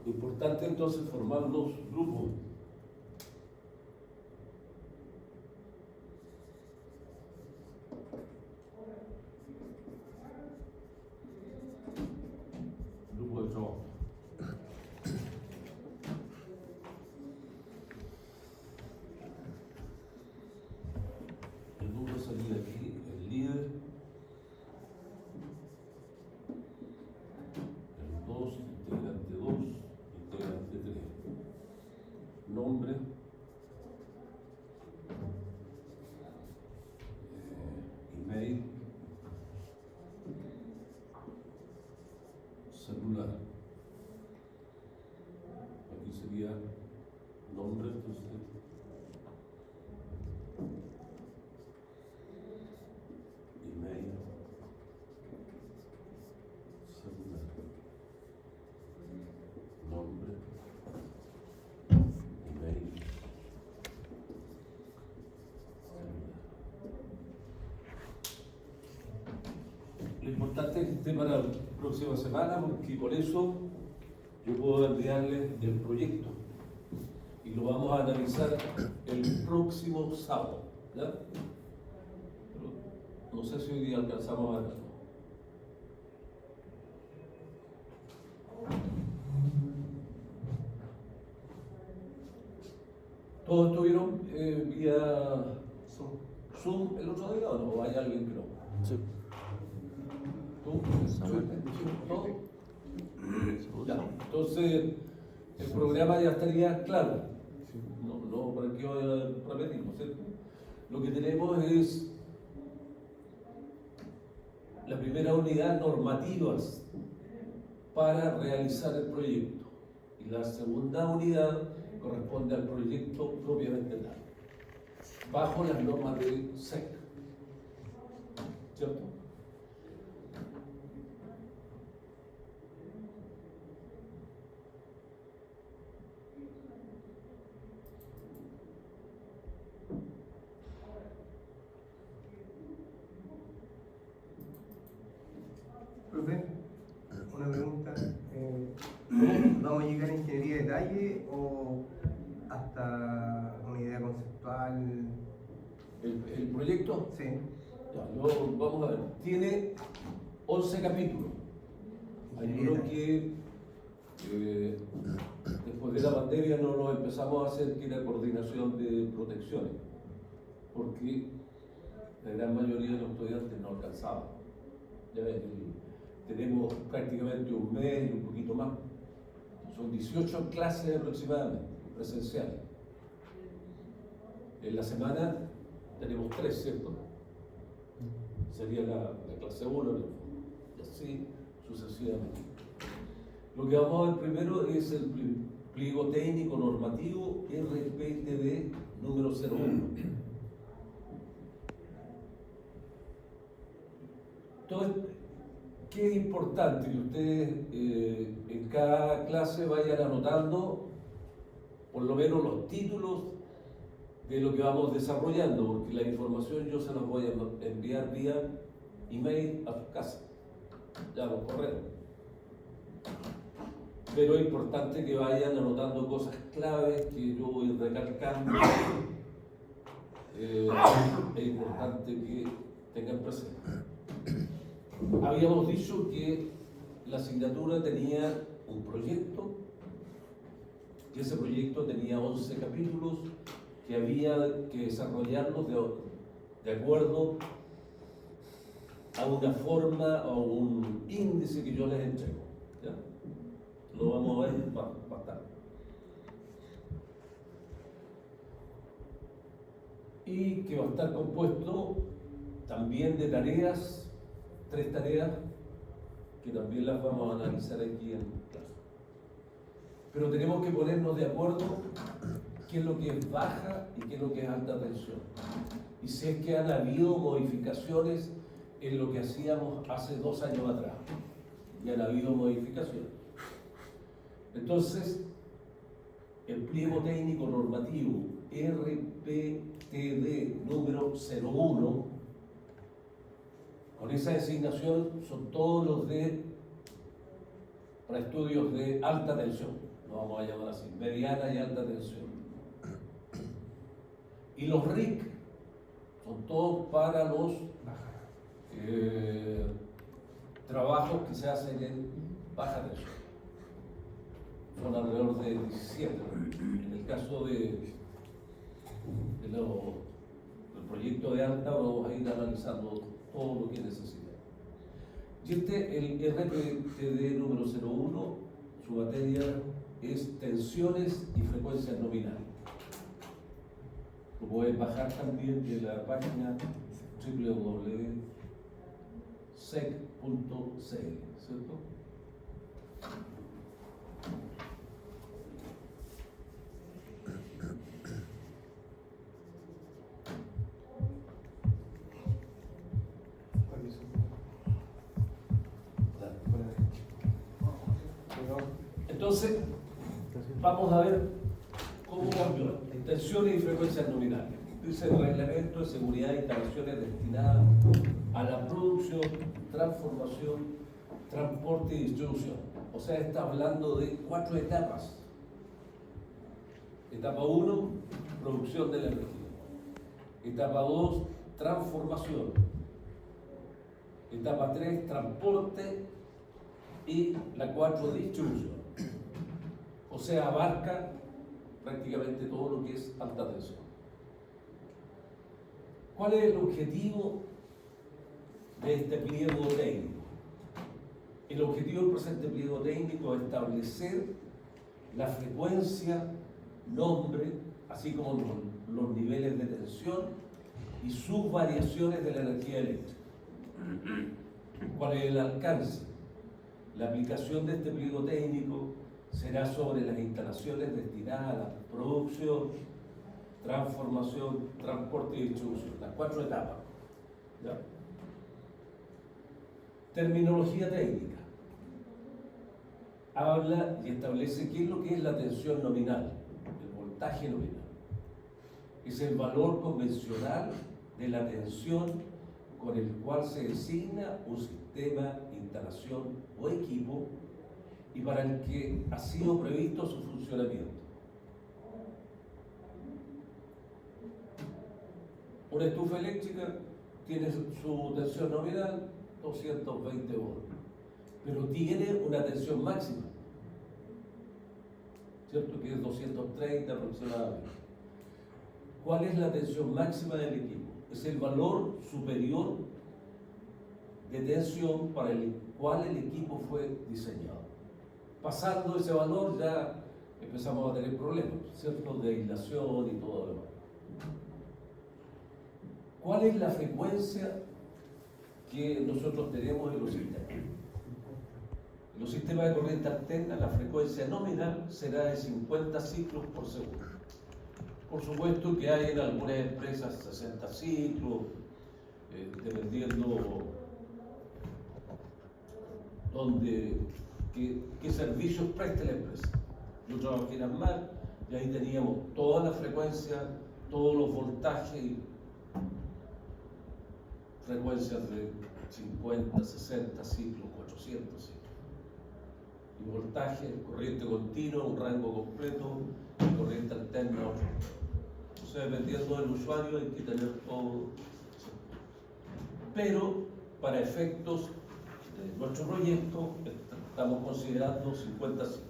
Importante entonces formar los grupos. Grupo de trabajo. El grupo sería aquí, el líder, el 2, integrante 2, integrante 3. Nombre, email, celular. Aquí sería nombre, entonces email, celular, nombre, email, celular. Lo importante es que esté para la próxima semana, porque con eso yo puedo enviarles el proyecto y lo vamos a analizar el próximo sábado, ¿ya? Pero no sé si hoy día alcanzamos a verlo. ¿Todos estuvieron vía Zoom el otro día o no? ¿O hay alguien que no? Sí. ¿Tú? ¿Todo? Ya. Entonces, el programa ya estaría claro. No, para qué voy a repetir, ¿no es cierto? Lo que tenemos es la primera unidad, normativas para realizar el proyecto. Y la segunda unidad corresponde al proyecto propiamente tal, bajo las normas de SEC. ¿Cierto? Profe, una pregunta. ¿Vamos a llegar a ingeniería de detalle o hasta una idea conceptual? El proyecto, Sí. ya, vamos a ver, tiene 11 capítulos. Hay uno que después de la pandemia no lo empezamos a hacer, que era coordinación de protecciones, porque la gran mayoría de los estudiantes no alcanzaban. Ya ven, tenemos prácticamente un mes y un poquito más. Son 18 clases aproximadamente, presenciales. En la semana tenemos 3, ¿cierto? Sería la clase 1, y así sucesivamente. Lo que vamos a ver primero es el pliego técnico normativo RPTD número 01. Entonces, qué importante que ustedes en cada clase vayan anotando por lo menos los títulos de lo que vamos desarrollando, porque la información yo se las voy a enviar vía email a su casa, ya los correos. Pero es importante que vayan anotando cosas claves que yo voy recalcando. Es importante que tengan presente. Habíamos dicho que la asignatura tenía un proyecto, que ese proyecto tenía 11 capítulos, que había que desarrollarlos de acuerdo a una forma o un índice que yo les entrego. ¿Ya? Lo vamos a ver bastante. Y que va a estar compuesto también de tareas, 3 tareas, que también las vamos a analizar aquí en clase. Pero tenemos que ponernos de acuerdo qué es lo que es baja y qué es lo que es alta tensión. Y si es que han habido modificaciones en lo que hacíamos hace 2 años atrás. Y han habido modificaciones. Entonces, el pliego técnico normativo RPTD número 01, con esa designación son todos los para estudios de alta tensión. no vamos a llamar así, mediana y alta tensión. Y los RIC son todos para los trabajos que se hacen en baja tensión. Son alrededor de 17. En el caso del proyecto de alta vamos a ir analizando todo lo que necesita. Y el RPTD número 01, su materia es tensiones y frecuencias nominales. Lo pueden bajar también de la página www.sec.cl, ¿cierto? Entonces, vamos a ver cómo cambió tensiones y frecuencias nominales. Dice el reglamento de seguridad de instalaciones destinadas a la producción, transformación, transporte y distribución. O sea, está hablando de 4 etapas. Etapa 1, producción de la energía. Etapa 2, transformación. Etapa 3, transporte. Y la 4, distribución. O sea, abarca prácticamente todo lo que es alta tensión. ¿Cuál es el objetivo de este pliego técnico? El objetivo del presente pliego técnico es establecer la frecuencia, nombre, así como los niveles de tensión y sus variaciones de la energía eléctrica. ¿Cuál es el alcance? La aplicación de este pliego técnico será sobre las instalaciones destinadas a la producción, transformación, transporte y distribución, las 4 etapas. ¿Ya? Terminología técnica. Habla y establece qué es lo que es la tensión nominal, el voltaje nominal. Es el valor convencional de la tensión con el cual se designa un sistema, instalación o equipo y para el que ha sido previsto su funcionamiento. Una estufa eléctrica tiene su tensión nominal 220 volts, pero tiene una tensión máxima, ¿cierto? Que es 230 aproximadamente. ¿Cuál es la tensión máxima del equipo? Es el valor superior de tensión para el cual el equipo fue diseñado. Pasando ese valor ya empezamos a tener problemas, ¿cierto? De aislación y todo lo demás. ¿Cuál es la frecuencia que nosotros tenemos en los sistemas? En los sistemas de corriente alterna, la frecuencia nominal será de 50 ciclos por segundo. Por supuesto que hay en algunas empresas 60 ciclos, dependiendo qué servicios preste la empresa. Yo trabajé en ASMAR y ahí teníamos toda la frecuencia, todos los voltajes, frecuencias de 50, 60 ciclos, 400 ciclos. Y voltaje, corriente continua, un rango completo, y corriente alterna, otro. O sea, dependiendo del usuario hay que tener todo. Pero para efectos de nuestro proyecto estamos considerando 50 ciclos.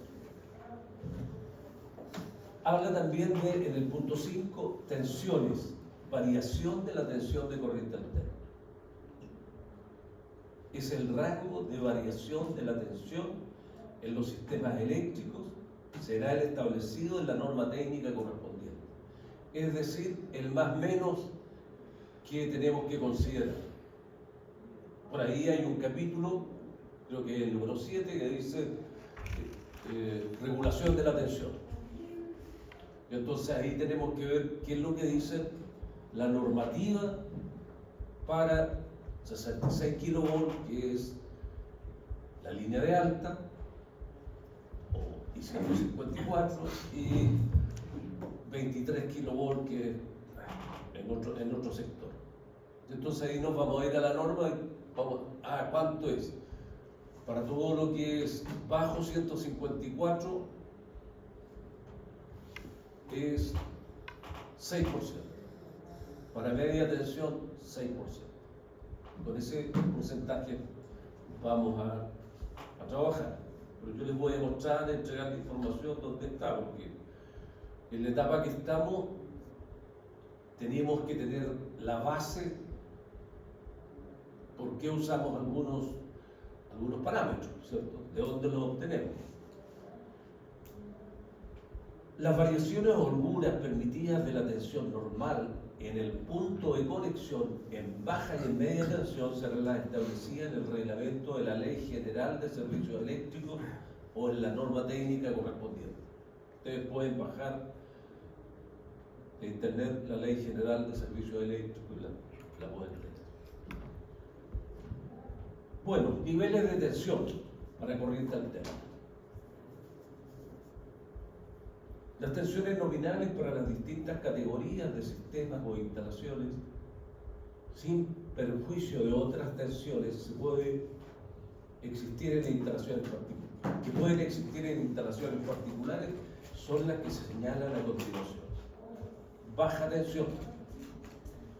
Habla también de, en el punto 5, tensiones, variación de la tensión de corriente alterna. Es el rango de variación de la tensión en los sistemas eléctricos, será el establecido en la norma técnica correspondiente. Es decir, el más menos que tenemos que considerar. Por ahí hay un capítulo, creo que es el número 7, que dice regulación de la tensión. Y entonces ahí tenemos que ver qué es lo que dice la normativa para 66 kilovolts, que es la línea de alta, y 154, y 23 kilovolts, que es en otro sector. Entonces ahí nos vamos a ir a la norma y vamos a ¿cuánto es? Para todo lo que es bajo 154, es 6%. Para media tensión, 6%. Con ese porcentaje vamos a trabajar. Pero yo les voy a mostrar, entregar la información donde está, porque en la etapa que estamos teníamos que tener la base, por qué usamos algunos parámetros, ¿cierto? ¿De dónde los obtenemos? Las variaciones o holguras permitidas de la tensión normal en el punto de conexión en baja y en media tensión se las establecía en el reglamento de la Ley General de Servicios Eléctricos o en la norma técnica correspondiente. Ustedes pueden bajar de internet la Ley General de Servicios Eléctricos y la pueden leer. Bueno, niveles de tensión para corriente alterna. Las tensiones nominales para las distintas categorías de sistemas o instalaciones, sin perjuicio de otras tensiones, se puede existir en instalaciones particulares. Que pueden existir en instalaciones particulares son las que se señalan a continuación. Baja tensión.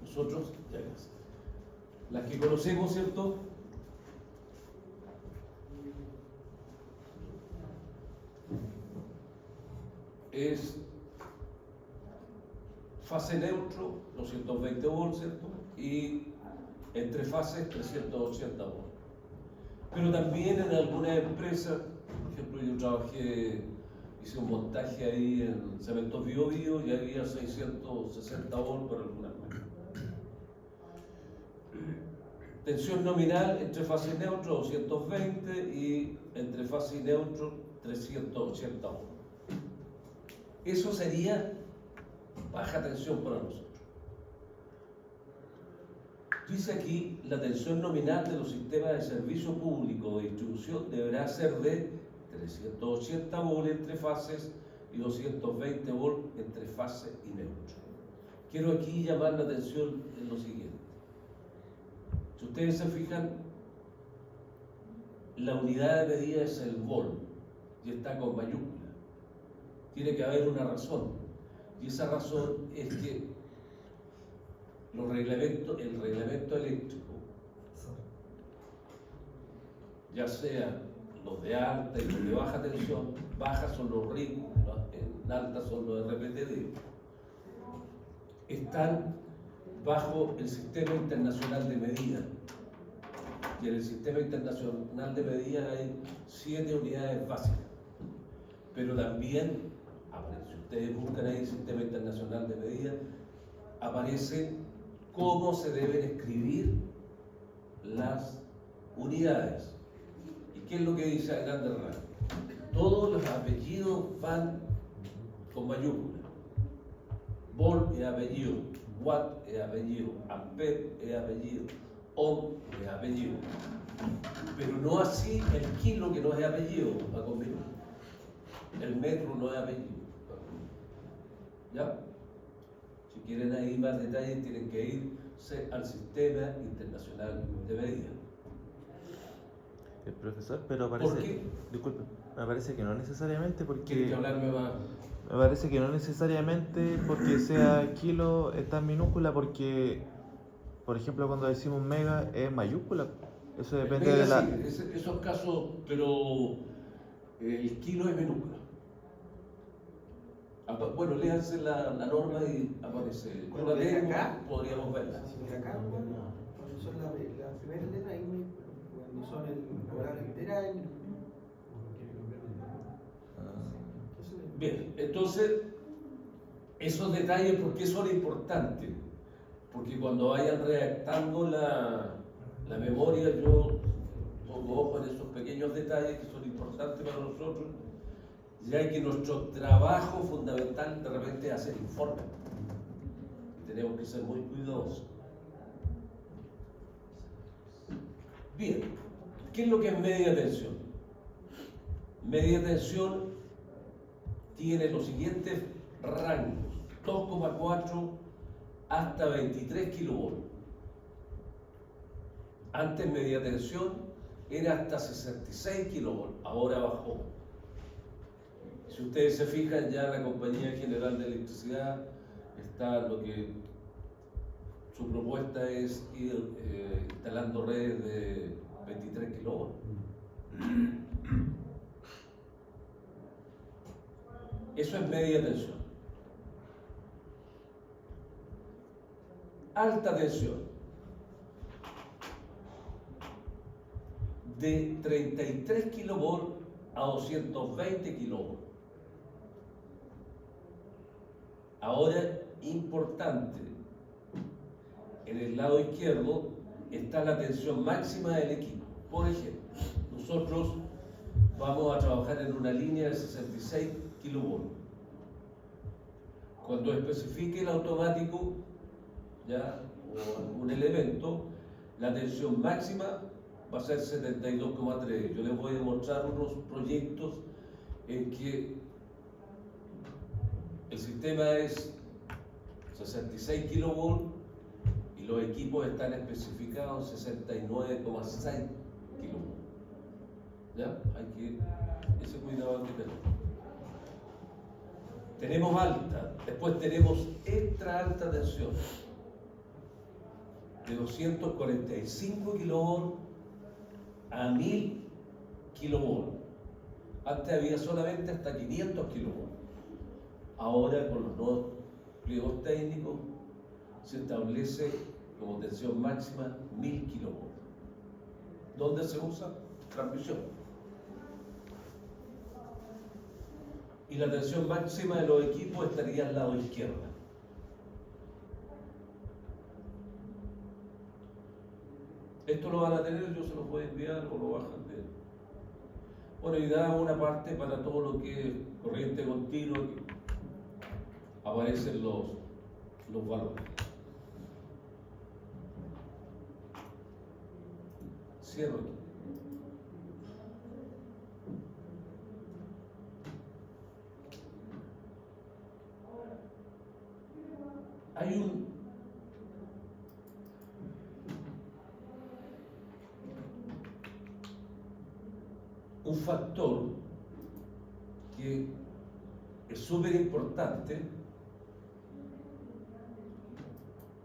Nosotros, ya las que conocemos, ¿cierto? Es fase neutro, 220 volts, ¿cierto? Y entre fases 380 volts. Pero también en algunas empresas, por ejemplo, yo trabajé, hice un montaje ahí en Cementos Bio Bio y había 660 volts para algunas máquinas. Tensión nominal entre fase neutro 220 y entre fase neutro 380 volts. Eso sería baja tensión para nosotros. Dice aquí, la tensión nominal de los sistemas de servicio público de distribución deberá ser de 380 volts entre fases y 220 volts entre fase y neutro. Quiero aquí llamar la atención en lo siguiente. Si ustedes se fijan, la unidad de medida es el volt y está con mayúscula. Tiene que haber una razón, y esa razón es que el reglamento eléctrico, ya sea los de alta y los de baja tensión, baja son los RIC, en alta son los RPTD, están bajo el Sistema Internacional de Medida. Y en el Sistema Internacional de Medida hay 7 unidades básicas, pero también si ustedes buscan ahí el Sistema Internacional de Medida, aparece cómo se deben escribir las unidades. ¿Y qué es lo que dice a grandes rasgos? Todos los apellidos van con mayúsculas. Volt es apellido, watt es apellido, ampere es apellido, ohm es apellido. Pero no así el kilo, que no es apellido, va con minúsculas. El metro no es apellido. ¿Ya? Si quieren ahí más detalles, tienen que irse al Sistema Internacional de Medida. Profesor, pero parece... ¿Por qué? Disculpe, me parece que no necesariamente ¿Quieren porque... que hablarme más? Me parece que no necesariamente porque sea kilo está en minúscula, porque, por ejemplo, cuando decimos mega es mayúscula. Eso depende Mega, de la... sí, esos casos, pero el kilo es minúscula. Bueno, léanse la norma y aparece. Yo la tengo, acá, podríamos verla. mira acá, cuando son las primeras letras, ahí cuando son la palabra entera, es minúscula. Bien, entonces, esos detalles, ¿por qué son importantes? Porque cuando vayan redactando la memoria, yo pongo ojo en esos pequeños detalles que son importantes para nosotros, ya que nuestro trabajo fundamental de repente es hacer informes. Y tenemos que ser muy cuidadosos. Bien, ¿qué es lo que es media tensión? Media tensión tiene los siguientes rangos: 2,4 hasta 23 kilovolts. Antes media tensión era hasta 66 kilovolts, ahora bajó. Si ustedes se fijan, ya la Compañía General de Electricidad está lo que su propuesta es ir instalando redes de 23 kilovolts. Eso es media tensión. Alta tensión, de 33 kilovolts a 220 kilovolts. Ahora, importante, en el lado izquierdo está la tensión máxima del equipo. Por ejemplo, nosotros vamos a trabajar en una línea de 66 kilovolts. Cuando especifique el automático, ya, o algún elemento, la tensión máxima va a ser 72,3. Yo les voy a mostrar unos proyectos en que el sistema es 66 kilovolts y los equipos están especificados en 69,6 kilovolts. ¿Ya? Hay que ese cuidado hay que tener. Tenemos alta, después tenemos extra alta tensión de 245 kilovolts a 1000 kilovolts. Antes había solamente hasta 500 kilovolts. Ahora, con los nuevos pliegos técnicos, se establece como tensión máxima 1000 kilovolts. ¿Dónde se usa? Transmisión. Y la tensión máxima de los equipos estaría al lado izquierdo. Esto lo van a tener, yo se los voy a enviar o lo bajan de... Bueno, y da una parte para todo lo que es corriente continua, que aparecen los valores. Cierro aquí. Hay un factor que es súper importante,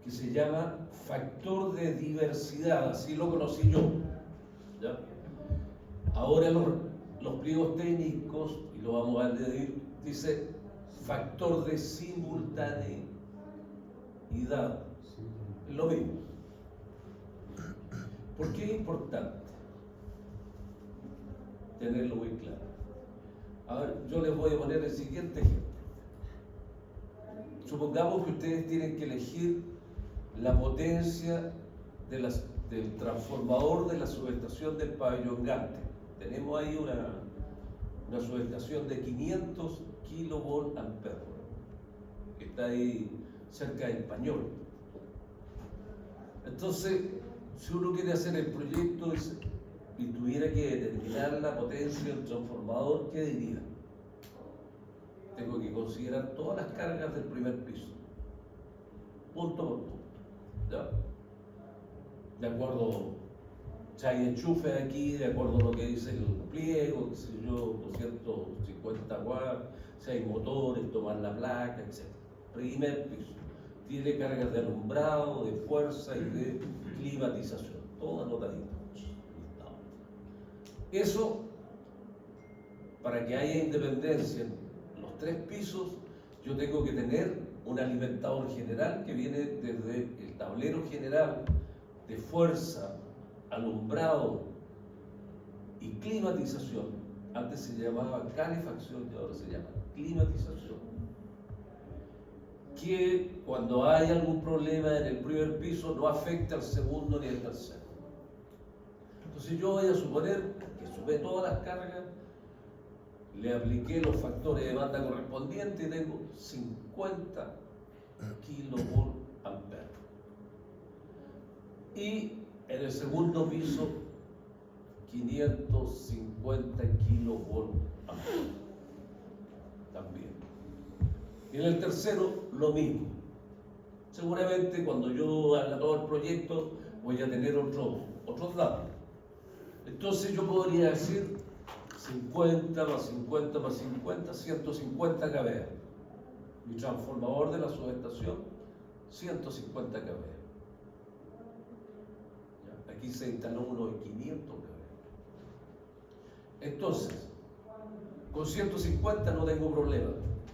que se llama factor de diversidad, así lo conocí yo. ¿Ya? Ahora los pliegos técnicos, y lo vamos a leer, dice factor de simultaneidad. Es lo mismo. ¿Por qué es importante tenerlo muy claro? A ver, yo les voy a poner el siguiente ejemplo. Supongamos que ustedes tienen que elegir la potencia del transformador de la subestación del Pabellón Gante. Tenemos ahí una subestación de 500 kilovolt amperes, que está ahí cerca del Español. Entonces, si uno quiere hacer el proyecto y tuviera que determinar la potencia del transformador, ¿qué diría? Tengo que considerar todas las cargas del primer piso, punto por punto. ¿Ya? De acuerdo, si hay enchufe aquí, de acuerdo a lo que dice el pliego, qué sé yo, 250 watts, si hay motores, tomar la placa, etc. Primer piso. Tiene cargas de alumbrado, de fuerza y de climatización. Todo anotadito. Eso, para que haya independencia en los tres pisos, yo tengo que tener un alimentador general que viene desde el tablero general de fuerza, alumbrado y climatización. Antes se llamaba calefacción y ahora se llama climatización. Que cuando hay algún problema en el primer piso no afecta al segundo ni al tercero. Entonces yo voy a suponer que sumé todas las cargas, le apliqué los factores de banda correspondientes y tengo 50 kilovolt amperes. Y en el segundo piso 550 kilovolt amperes también. Y en el tercero lo mismo. Seguramente cuando yo haga todo el proyecto voy a tener otros datos. Entonces yo podría decir 50 más 50 más 50, 150 kVA. Mi transformador de la subestación, 150 kVA. Ya, aquí se instaló uno de 500 kVA. Entonces, con 150 no tengo problema.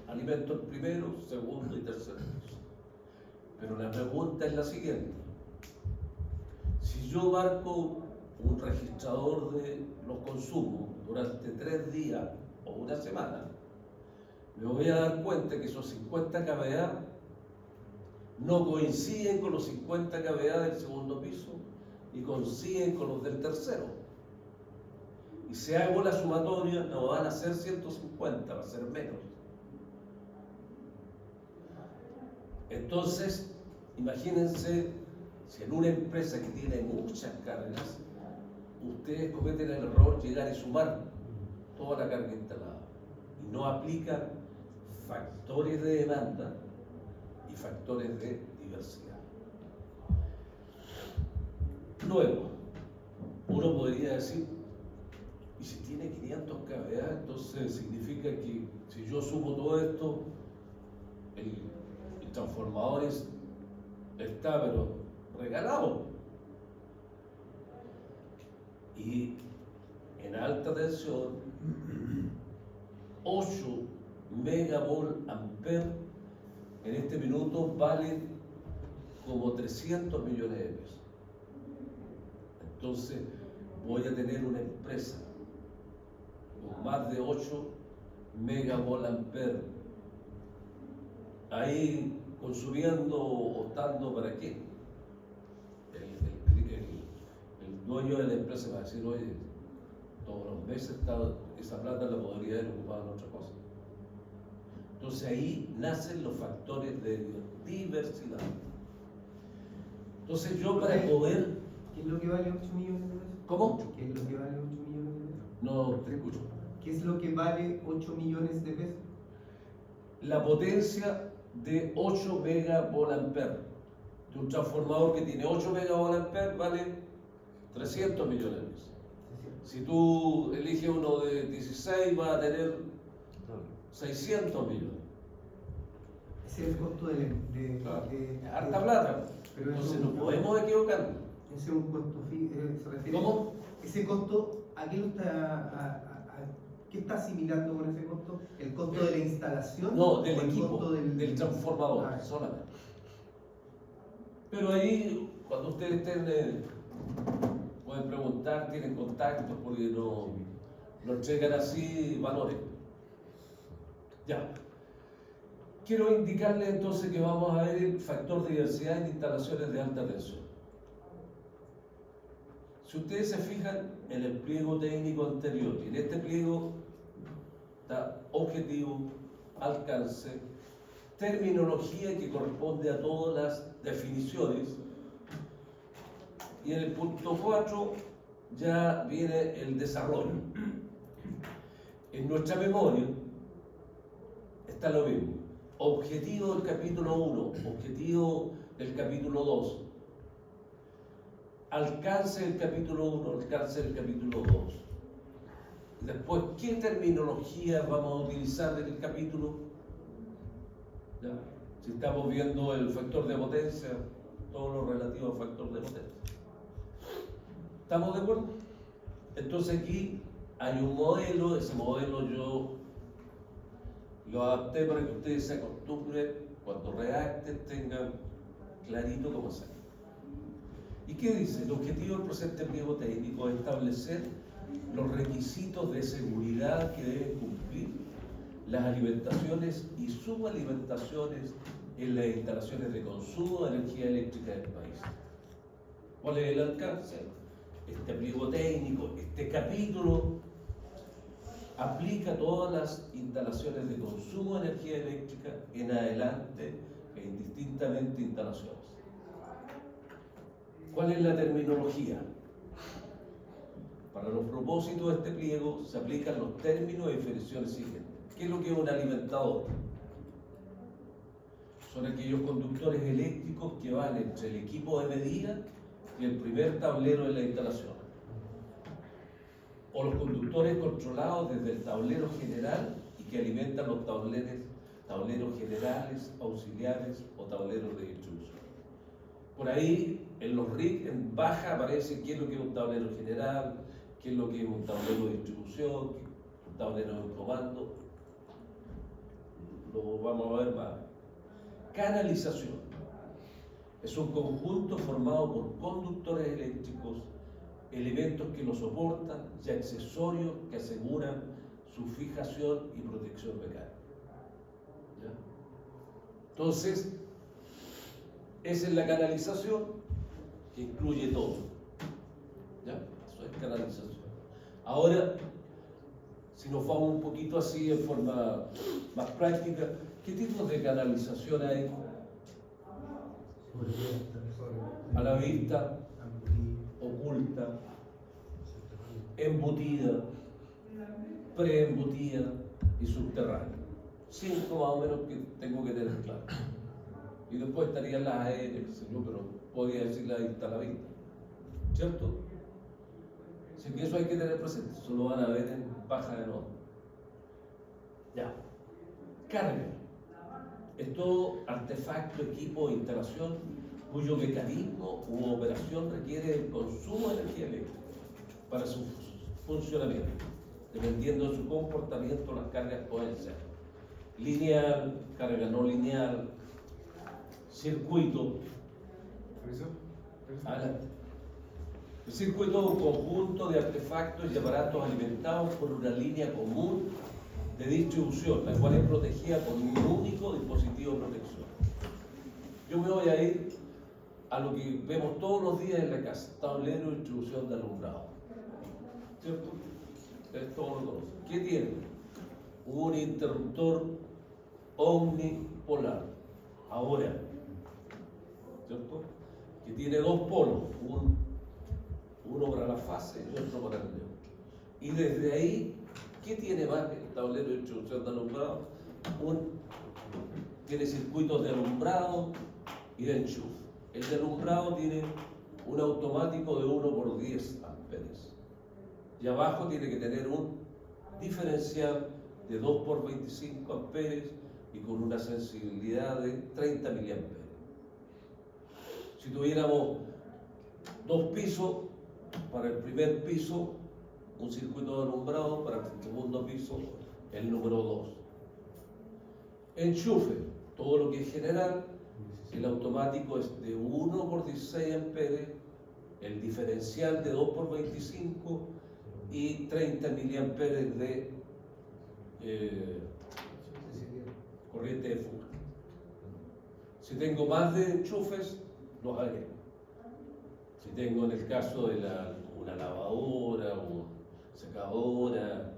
Alimento el primero, segundo y tercer piso. Pero la pregunta es la siguiente. Si yo marco un registrador de los consumos durante 3 días o una semana, me voy a dar cuenta que esos 50 kVA no coinciden con los 50 kVA del segundo piso y coinciden con los del tercero. Y si hago la sumatoria, no van a ser 150, va a ser menos. Entonces, imagínense si en una empresa que tiene muchas cargas, ustedes cometen el error de llegar y sumar toda la carga instalada y no aplican factores de demanda y factores de diversidad. Luego, uno podría decir, y si tiene 500 kVA, entonces significa que si yo sumo todo esto, el transformador está pero regalado. Y en alta tensión, 8 megavolt ampere en este minuto valen como 300 millones de pesos. Entonces voy a tener una empresa con más de 8 megavolt ampere ahí consumiendo o estando para qué. El dueño de la empresa va a decir, oye, todos los meses esa plata la podría haber ocupado en otra cosa. Entonces ahí nacen los factores de diversidad. Entonces yo para poder... ¿Qué es lo que vale 8 millones de pesos? ¿Cómo? ¿Qué es lo que vale 8 millones de pesos? No te escucho. ¿Qué es lo que vale 8 millones de pesos? La potencia de 8 megavolt ampere. De un transformador que tiene 8 megavolt ampere vale 300 millones de pesos. Si tú eliges uno de 16 va a tener 600 millones. Ese es el costo Claro. Harta plata. Pero Entonces eso- no podemos equivocarnos. Ese es un costo fijo, se refiere. ¿Cómo? Ese costo, ¿a qué lo está, qué está asimilando con ese costo? ¿El costo de la instalación? No, del o el equipo, costo del transformador, Ah, solamente. Pero ahí, cuando ustedes estén, pueden preguntar, tienen contactos, porque no entregan así valores. Ya. Quiero indicarles entonces que vamos a ver el factor de diversidad en instalaciones de alta tensión. Si ustedes se fijan en el pliego técnico anterior, y en este pliego está objetivo, alcance, terminología que corresponde a todas las definiciones, y en el punto 4 ya viene el desarrollo. En nuestra memoria está lo mismo. Objetivo del capítulo 1, objetivo del capítulo 2, alcance del capítulo 1, alcance del capítulo 2. Después, ¿qué terminología vamos a utilizar en el capítulo? ¿Ya? Si estamos viendo el factor de potencia, todo lo relativo al factor de potencia. ¿Estamos de acuerdo? Entonces aquí hay un modelo, ese modelo yo lo adapté para que ustedes se acostumbren, cuando redacten tengan clarito cómo hacer. ¿Y qué dice? El objetivo del presente pliego técnico es establecer los requisitos de seguridad que deben cumplir las alimentaciones y subalimentaciones en las instalaciones de consumo de energía eléctrica del país. ¿Cuál es el alcance? Este pliego técnico, este capítulo aplica a todas las instalaciones de consumo de energía eléctrica en adelante e indistintamente instalaciones. ¿Cuál es la terminología? Para los propósitos de este pliego se aplican los términos y definiciones siguientes. ¿Qué es lo que es un alimentador? Son aquellos conductores eléctricos que van entre el equipo de medida y el primer tablero de la instalación. o los conductores controlados desde el tablero general y que alimentan los tableros generales, auxiliares o tableros de distribución. Por ahí, en los RIC, en baja, aparece qué es lo que es un tablero general, qué es lo que es un tablero de distribución, un tablero de comando. Lo vamos a ver más. Canalización. Es un conjunto formado por conductores eléctricos, elementos que lo soportan y accesorios que aseguran su fijación y protección mecánica. ¿Ya? Entonces, esa es la canalización que incluye todo. ¿Ya? Eso es canalización. Ahora, si nos vamos un poquito así en forma más práctica, ¿qué tipos de canalización hay? A la vista, oculta, embutida, preembutida y subterránea. 5 más o menos que tengo que tener claro. Y después estarían las aéreas, pero podría decir la vista a la vista. ¿Cierto? Así que eso hay que tener presente. Eso lo van a ver en baja de nota. Ya. Carga. Es todo artefacto, equipo o instalación cuyo mecanismo u operación requiere el consumo de energía eléctrica para su funcionamiento. Dependiendo de su comportamiento, las cargas pueden ser lineal, carga no lineal, circuito. Adelante. El circuito es un conjunto de artefactos y aparatos alimentados por una línea común de distribución, la cual es protegida por un único dispositivo de protección. Yo me voy a ir a lo que vemos todos los días en la casa, tablero de distribución de alumbrado. ¿Cierto? Ustedes todos lo conocen. ¿Qué tiene? Un interruptor omnipolar. Ahora, ¿cierto? Que tiene dos polos, uno para la fase y otro para el neutro. Y desde ahí, ¿qué tiene más el tablero de distribución de alumbrado? Tiene circuitos de alumbrado y de enchufe. El de alumbrado tiene un automático de 1 por 10 amperes. Y abajo tiene que tener un diferencial de 2 por 25 amperes y con una sensibilidad de 30 miliamperes. Si tuviéramos 2 pisos, para el primer piso, un circuito de alumbrado, para el segundo piso, el número 2. Enchufe, todo lo que es general, el automático es de 1 por 16 amperes, el diferencial de 2 por 25 y 30 miliamperes de corriente de fuga. Si tengo más de enchufes, los agrego. Si tengo en el caso de una lavadora, una secadora,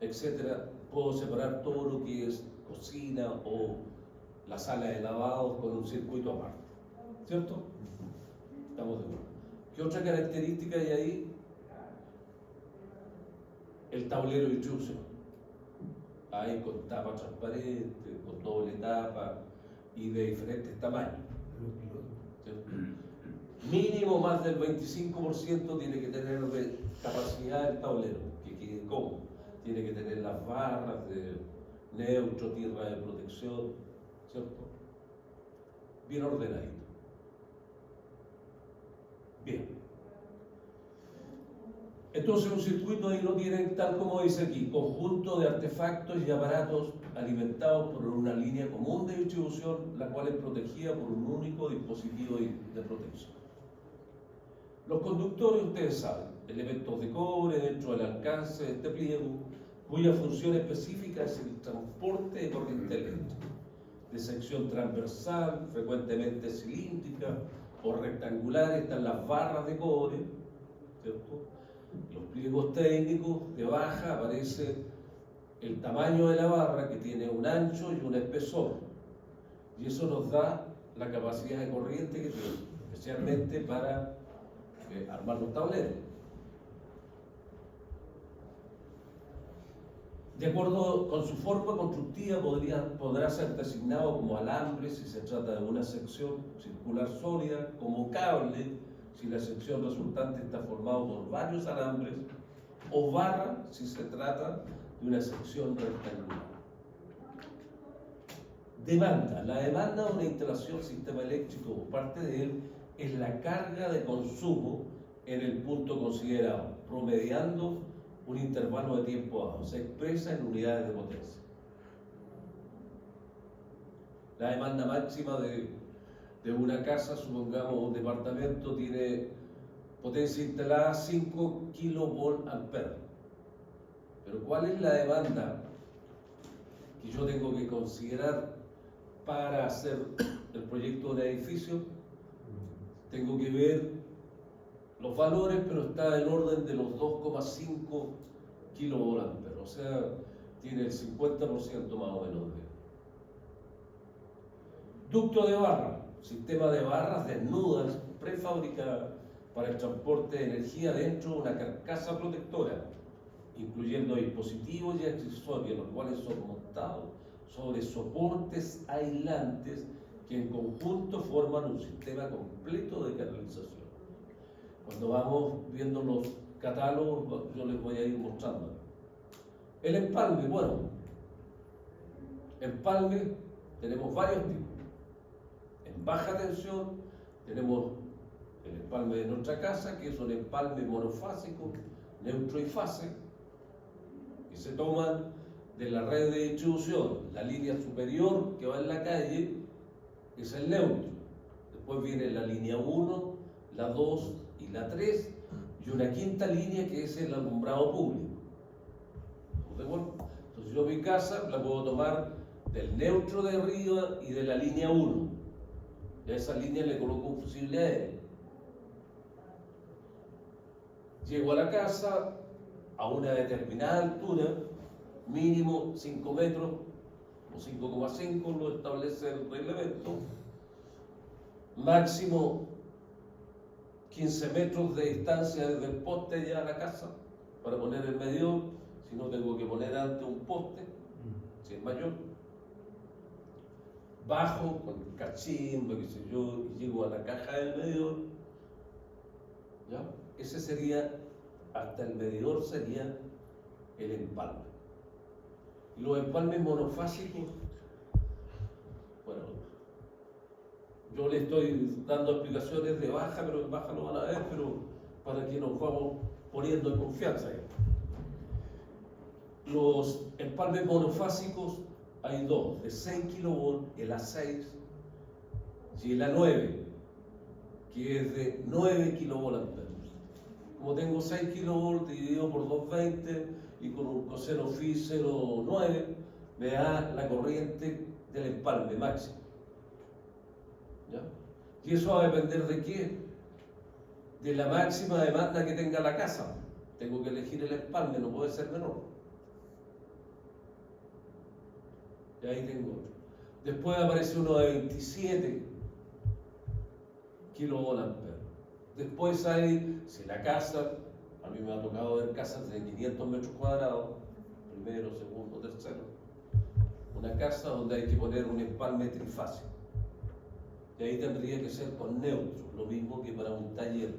etcétera, puedo separar todo lo que es cocina o la sala de lavados con un circuito aparte. ¿Cierto? Estamos de acuerdo. ¿Qué otra característica hay ahí? El tablero de distribución. Hay con tapa transparente, con doble tapa y de diferentes tamaños. ¿Cierto? Mínimo más del 25% tiene que tener de capacidad el tablero, que quede cómodo. Tiene que tener las barras de neutro, tierra de protección, ¿cierto? Bien ordenadito. Bien. Entonces un circuito ahí lo tienen tal como dice aquí, conjunto de artefactos y aparatos alimentados por una línea común de distribución, la cual es protegida por un único dispositivo de protección. Los conductores, ustedes saben, elementos de cobre dentro del alcance de este pliego, cuya función específica es el transporte de corriente eléctrica, de sección transversal, frecuentemente cilíndrica o rectangular, están las barras de cobre, ¿cierto? Los pliegos técnicos de baja aparece el tamaño de la barra, que tiene un ancho y un espesor, y eso nos da la capacidad de corriente que tiene, especialmente para armar los tableros. De acuerdo con su forma constructiva, podrá ser designado como alambre si se trata de una sección circular sólida, como cable si la sección resultante está formada por varios alambres, o barra si se trata de una sección rectangular. Demanda. La demanda de una instalación del sistema eléctrico o parte de él es la carga de consumo en el punto considerado, promediando un intervalo de tiempo dado. Se expresa en unidades de potencia. La demanda máxima de una casa, supongamos un departamento, tiene potencia instalada 5 kVA. Pero ¿cuál es la demanda que yo tengo que considerar para hacer el proyecto de un edificio? Tengo que ver los valores, pero está en orden de los 2,5 kVA. O sea, tiene el 50% más o menos de. Ducto de barra, sistema de barras desnudas, prefabricadas para el transporte de energía dentro de una carcasa protectora, incluyendo dispositivos y accesorios, los cuales son montados sobre soportes aislantes que en conjunto forman un sistema completo de canalización. Cuando vamos viendo los catálogos, yo les voy a ir mostrando. El empalme, bueno, empalme tenemos varios tipos. En baja tensión tenemos el empalme de nuestra casa, que es un empalme monofásico, neutro y fase, que se toman de la red de distribución. La línea superior que va en la calle es el neutro. Después viene la línea 1, la 2 y la 3, y una quinta línea que es el alumbrado público. ¿De acuerdo? Entonces yo mi casa la puedo tomar del neutro de arriba y de la línea 1. Y a esa línea le coloco un fusible aéreo. Llego a la casa a una determinada altura, mínimo 5 metros o 5,5, lo establece el reglamento, máximo 15 metros de distancia desde el poste ya a la casa para poner el medidor, si no tengo que poner antes un poste, si es mayor. Bajo con cachimbo, qué sé yo, y llego a la caja del medidor, ¿ya? Ese sería, hasta el medidor sería el empalme. Los empalmes monofásicos, bueno, yo le estoy dando explicaciones de baja, pero en baja lo van a ver, pero para que nos vamos poniendo en confianza. Los empalmes monofásicos hay dos, de 6 kV, el A6 y el A9, que es de 9 kVA. Como tengo 6 kV dividido por 220 y con un coseno phi 0,9, me da la corriente del empalme máximo. ¿Ya? Y eso va a depender de qué? De la máxima demanda que tenga la casa. Tengo que elegir el empalme, no puede ser menor. Y ahí tengo otro. Después aparece uno de 27 kVA. Después hay, si la casa, a mí me ha tocado ver casas de 500 metros cuadrados, primero, segundo, tercero, una casa donde hay que poner un empalme trifásico. Y ahí tendría que ser con neutro, lo mismo que para un taller,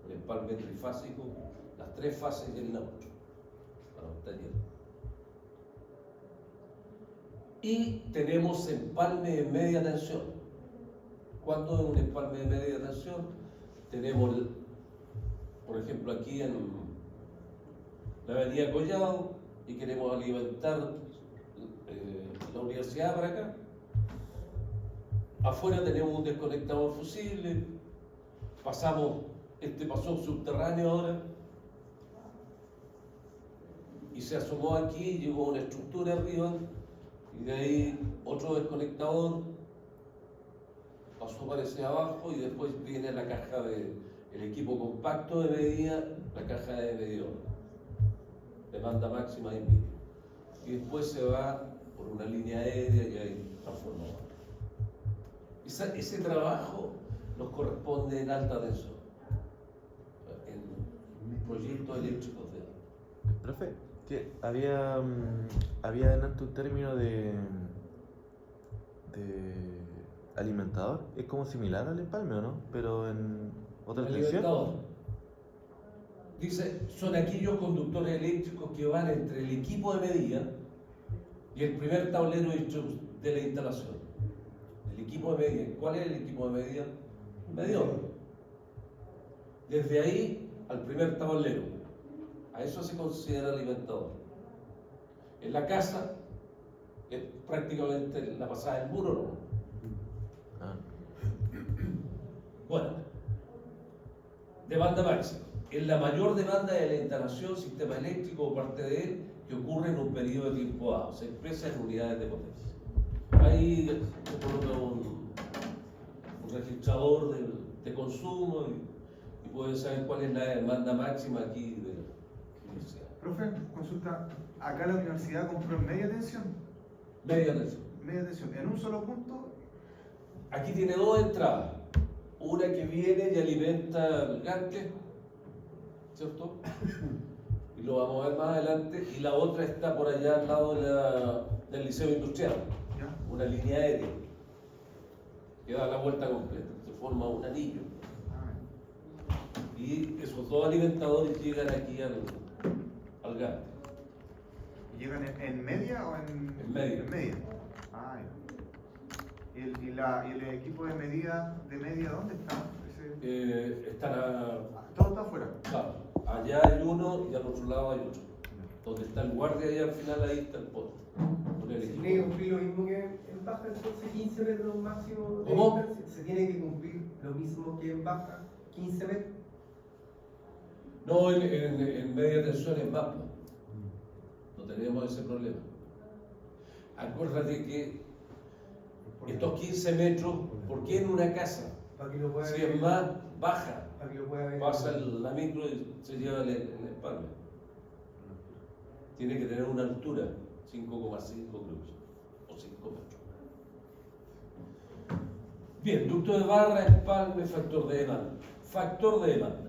un empalme trifásico, las 3 fases y el neutro, para un taller. Y tenemos empalme de media tensión. ¿Cuándo es un empalme de media tensión? Tenemos, por ejemplo, aquí en la avenida Collado, y queremos alimentar la universidad para acá. Afuera tenemos un desconectador fusible, pasó subterráneo ahora, y se asomó aquí, llegó una estructura arriba, y de ahí otro desconectador, pasó para abajo, y después viene la caja el equipo compacto de medida, la caja de medidor, demanda máxima y mínima. Y después se va por una línea aérea y ahí transformador. Ese trabajo nos corresponde en alta tensión, en proyectos eléctricos de alta. Profe, que había delante un término de alimentador, es como similar al empalme, ¿o no? Pero en ¿Otra extensión? alimentador. Dice, son aquellos conductores eléctricos que van entre el equipo de medida y el primer tablero de la instalación. El equipo de medida. ¿Cuál es el equipo de medida? Un medidor. Desde ahí al primer tablero. A eso se considera alimentador. En la casa es prácticamente la pasada del muro, ¿no? Ah. Bueno, demanda máxima. Es la mayor demanda de la instalación, sistema eléctrico o parte de él que ocurre en un periodo de tiempo dado. Se expresa en unidades de potencia. Ahí se coloca un registrador de consumo y pueden saber cuál es la demanda máxima aquí de la universidad. Profe, consulta, acá la universidad compró en media tensión. Media tensión. Media tensión, en un solo punto. Aquí tiene dos entradas. Una que viene y alimenta el ganque, ¿cierto? Y lo vamos a ver más adelante. Y la otra está por allá al lado del liceo industrial. ¿Ya? Una línea aérea que da la vuelta completa. Se forma un anillo. Ah, Y esos dos alimentadores llegan aquí al ganque. ¿y llegan en media o en...? En media. En media. Ah, ya. ¿Y el equipo de media dónde está? Todo está afuera. Claro, allá hay uno y al otro lado hay otro. Donde está el guardia y al final ahí está el poste. Con el ¿Se equipo. tiene que cumplir lo mismo que en baja, entonces 15 metros máximo de ¿Cómo? distancia? ¿Se tiene que cumplir lo mismo que en baja, 15 metros? No, en media tensión es más, pues. No tenemos ese problema. Acuérdate que estos 15 metros, ¿por qué en una casa? Para que lo pueda Si ver. es más baja, Para que lo pueda ver. pasa la micro y se lleva el espalda. Tiene que tener una altura, 5,5 creo, o 5 metros. Bien, ducto de barra, espalme, factor de demanda. Factor de demanda.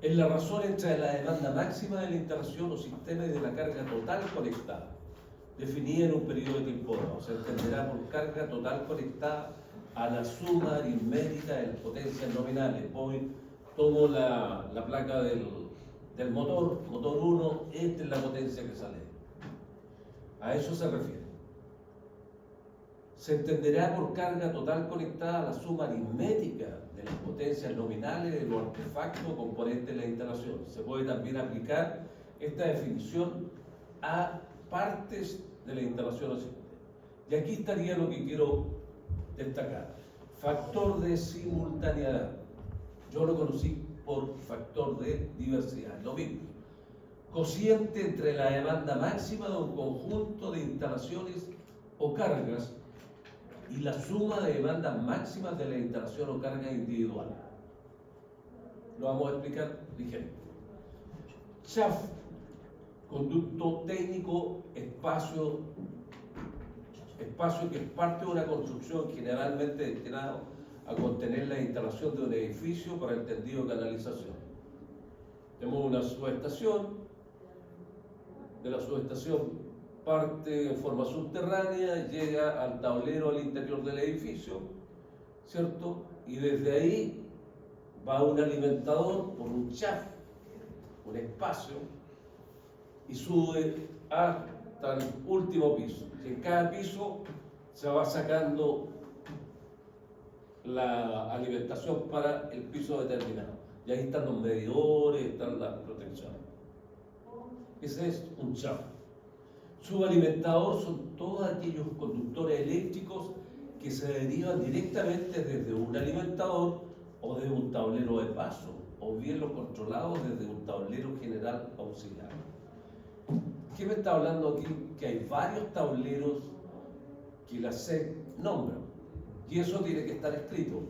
Es la razón entre la demanda máxima de la instalación o sistema y de la carga total conectada, definida en un periodo de tiempo dado. Se entenderá por carga total conectada a la suma aritmética de las potencias nominales. Hoy tomo la placa del motor 1, esta es la potencia que sale. A eso se refiere. Se entenderá por carga total conectada a la suma aritmética de las potencias nominales de los artefactos o componentes de la instalación. Se puede también aplicar esta definición a partes de la instalación o sistema. Y aquí estaría lo que quiero destacar. Factor de simultaneidad. Yo lo conocí por factor de diversidad. Lo mismo. Cociente entre la demanda máxima de un conjunto de instalaciones o cargas y la suma de demandas máximas de la instalación o carga individual. Lo vamos a explicar ligero. CHAF, conducto técnico, espacio que es parte de una construcción generalmente destinado a contener la instalación de un edificio para el tendido de canalización. Tenemos una subestación, de la subestación parte en forma subterránea, llega al tablero al interior del edificio, ¿cierto? Y desde ahí va un alimentador por un CHAF, un espacio, y sube hasta el último piso. Y en cada piso se va sacando la alimentación para el piso determinado. Y ahí están los medidores, están las protecciones. Ese es un CHAF. Subalimentador son todos aquellos conductores eléctricos que se derivan directamente desde un alimentador o de un tablero de paso, o bien los controlados desde un tablero general auxiliar. ¿Qué me está hablando aquí? Que hay varios tableros que la SEC nombra, y eso tiene que estar escrito.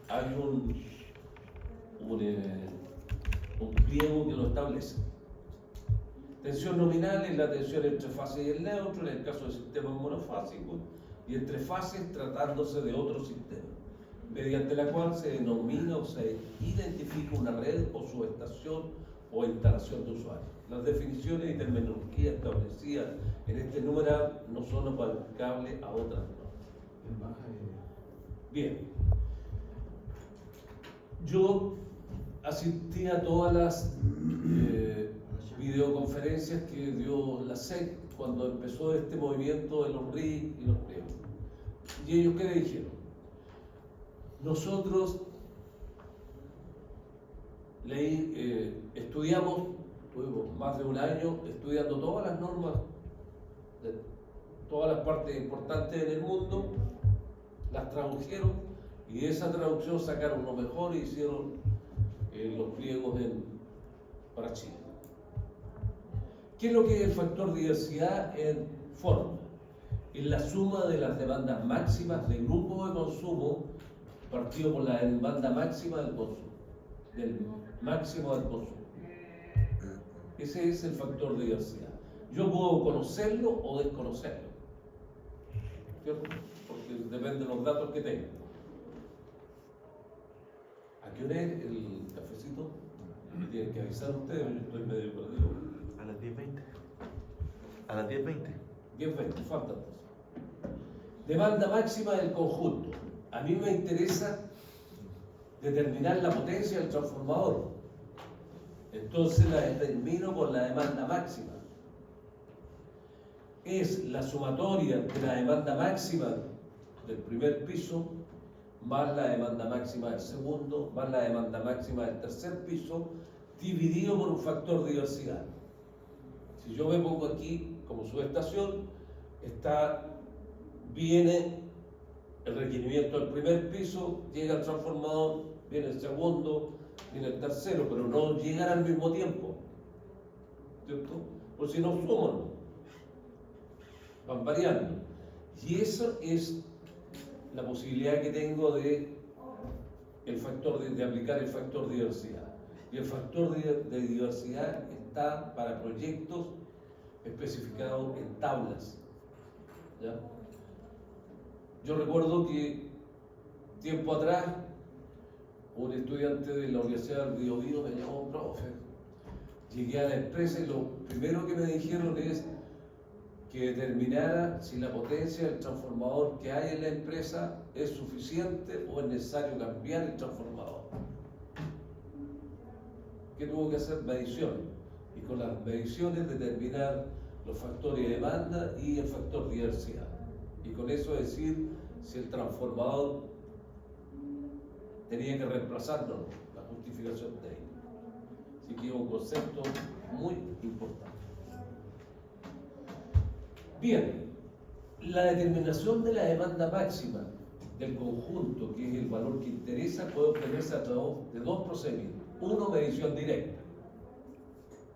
Hay un pliego que lo establece. Tensión nominal es la tensión entre fase y el neutro, en el caso de sistemas monofásicos, y entre fases tratándose de otro sistema, mediante la cual se denomina o se identifica una red o subestación o instalación de usuarios. Las definiciones y terminología establecidas en este numeral no son aplicables a otras normas. Bien. Yo asistí a todas las videoconferencias que dio la SEC cuando empezó este movimiento de los RIC y los pliegos. ¿Y ellos qué le dijeron? Nosotros estudiamos, tuvimos más de un año estudiando todas las normas de todas las partes importantes en el mundo, las tradujeron y de esa traducción sacaron lo mejor y hicieron los pliegos para Chile. ¿Qué es lo que es el factor diversidad en forma? Es la suma de las demandas máximas del grupo de consumo partido por la demanda máxima del consumo, del máximo del consumo. Ese es el factor de diversidad. Yo puedo conocerlo o desconocerlo, ¿cierto? Porque depende de los datos que tenga. ¿A qué hora es el cafecito? Tienen que avisar ustedes, yo estoy medio perdido. A las 10:20. A las 10:20. 10:20, falta entonces. Demanda máxima del conjunto. A mí me interesa determinar la potencia del transformador. Entonces la determino por la demanda máxima. Es la sumatoria de la demanda máxima del primer piso más la demanda máxima del segundo, más la demanda máxima del tercer piso, dividido por un factor de diversidad. Si yo me pongo aquí como subestación, viene el requerimiento del primer piso, llega el transformador, viene el segundo, viene el tercero, pero no llegan al mismo tiempo, ¿cierto? Por si no suman, van variando. Y eso es la posibilidad que tengo de aplicar el factor de diversidad. Y el factor de diversidad está para proyectos especificados en tablas, ¿ya? Yo recuerdo que tiempo atrás un estudiante de la Universidad del Biobío me llamó, profe, llegué a la empresa y lo primero que me dijeron es que determinara si la potencia del transformador que hay en la empresa es suficiente o es necesario cambiar el transformador. ¿Qué tuvo que hacer? Mediciones. Y con las mediciones determinar los factores de demanda y el factor de diversidad. Y con eso decir si el transformador tenía que reemplazarlo, la justificación técnica. Así que es un concepto muy importante. Bien, la determinación de la demanda máxima del conjunto, que es el valor que interesa, puede obtenerse a través de dos procedimientos. Uno, medición directa.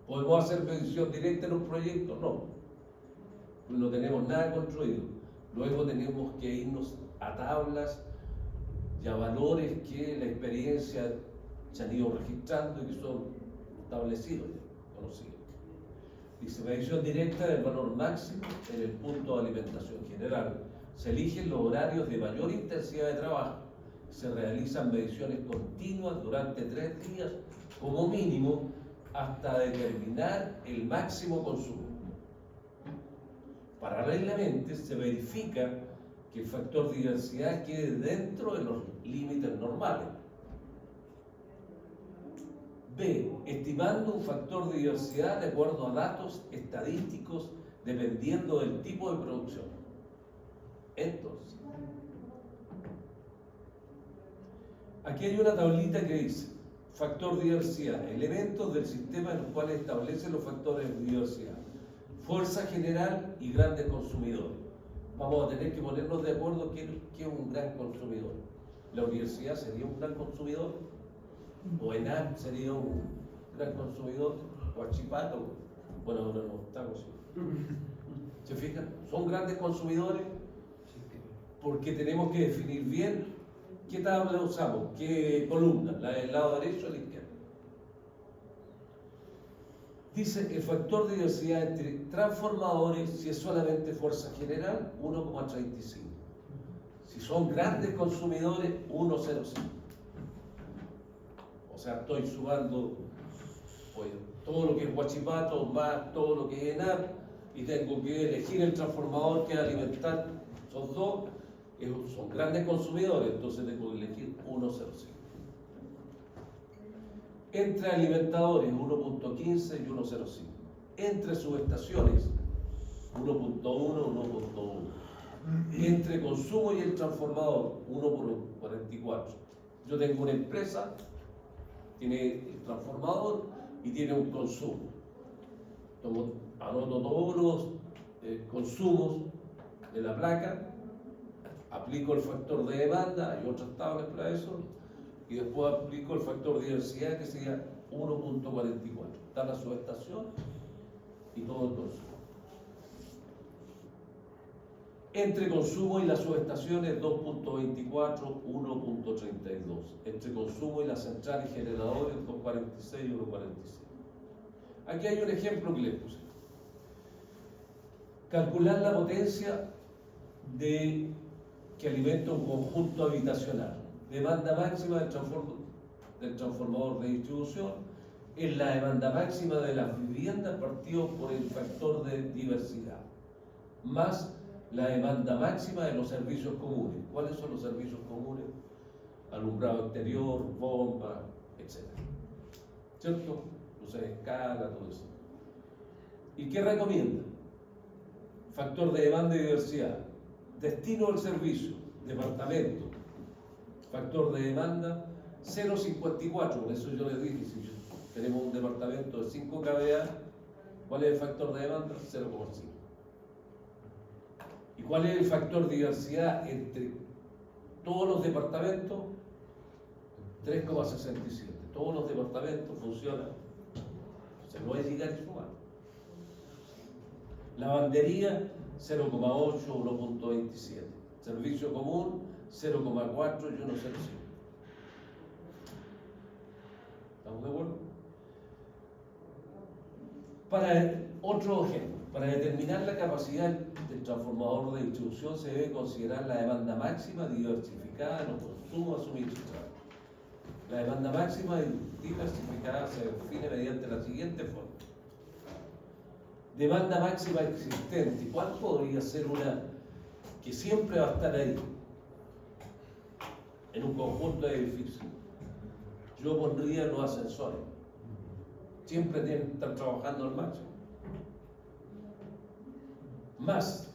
¿Podemos hacer medición directa en un proyecto? No tenemos nada construido. Luego tenemos que irnos a tablas y a valores que la experiencia se han ido registrando y que son establecidos, conocidos. Dice, medición directa del valor máximo en el punto de alimentación general. Se eligen los horarios de mayor intensidad de trabajo. Se realizan mediciones continuas durante 3 días, como mínimo, hasta determinar el máximo consumo. Paralelamente, se verifica que el factor de diversidad quede dentro de los límites normales. B. Estimando un factor de diversidad de acuerdo a datos estadísticos dependiendo del tipo de producción. Entonces, aquí hay una tablita que dice factor de diversidad, elementos del sistema en los cuales establecen los factores de diversidad, fuerza general y grandes consumidores. Vamos a tener que ponernos de acuerdo qué es un gran consumidor. ¿La universidad sería un gran consumidor? ¿O ENAP sería un gran consumidor? ¿O Achipato? Bueno, ahora no estamos. ¿Se fijan? Son grandes consumidores porque tenemos que definir bien qué tabla usamos, qué columna, la del lado derecho o la izquierda. Dice el factor de diversidad entre transformadores, si es solamente fuerza general, 1,35. Si son grandes consumidores, 1,05. O sea, estoy sumando todo lo que es Huachipato más todo lo que es ENAP y tengo que elegir el transformador que alimentar. Son dos, son grandes consumidores, entonces tengo que elegir 1,05. Entre alimentadores 1.15 y 1.05. Entre subestaciones 1.1, 1.1. Entre consumo y el transformador 1.44. Yo tengo una empresa, tiene el transformador y tiene un consumo. Anoto todos los consumos de la placa, aplico el factor de demanda, hay otras tablas para eso, y después aplico el factor de diversidad que sería 1.44. Está la subestación y todo el consumo. Entre consumo y la subestación es 2.24, 1.32. Entre consumo y las centrales generadores 2.46 y 1.46. Aquí hay un ejemplo que les puse. Calcular la potencia que alimenta un conjunto habitacional. Demanda máxima del transformador de distribución es la demanda máxima de las viviendas partido por el factor de diversidad, más la demanda máxima de los servicios comunes. ¿Cuáles son los servicios comunes? Alumbrado exterior, bomba, etc. ¿Cierto? Luces de escala, todo eso. ¿Y qué recomienda? Factor de demanda y diversidad. Destino del servicio, departamento. Factor de demanda 0.54, por eso yo les dije, si tenemos un departamento de 5 kVA, ¿cuál es el factor de demanda? 0.5. ¿Y cuál es el factor de diversidad entre todos los departamentos? 3.67. Todos los departamentos funcionan. Se puede llegar y sumar. Lavandería 0.8, 1.27. Servicio común 0.4 y 1.05. ¿Estamos de acuerdo? Para otro ejemplo, para determinar la capacidad del transformador de distribución se debe considerar la demanda máxima diversificada en los consumos asumidos. La demanda máxima diversificada se define mediante la siguiente forma. Demanda máxima existente. ¿Cuál podría ser una que siempre va a estar ahí? En un conjunto de edificios. Yo pondría los ascensores. Siempre tienen que estar trabajando al máximo. Más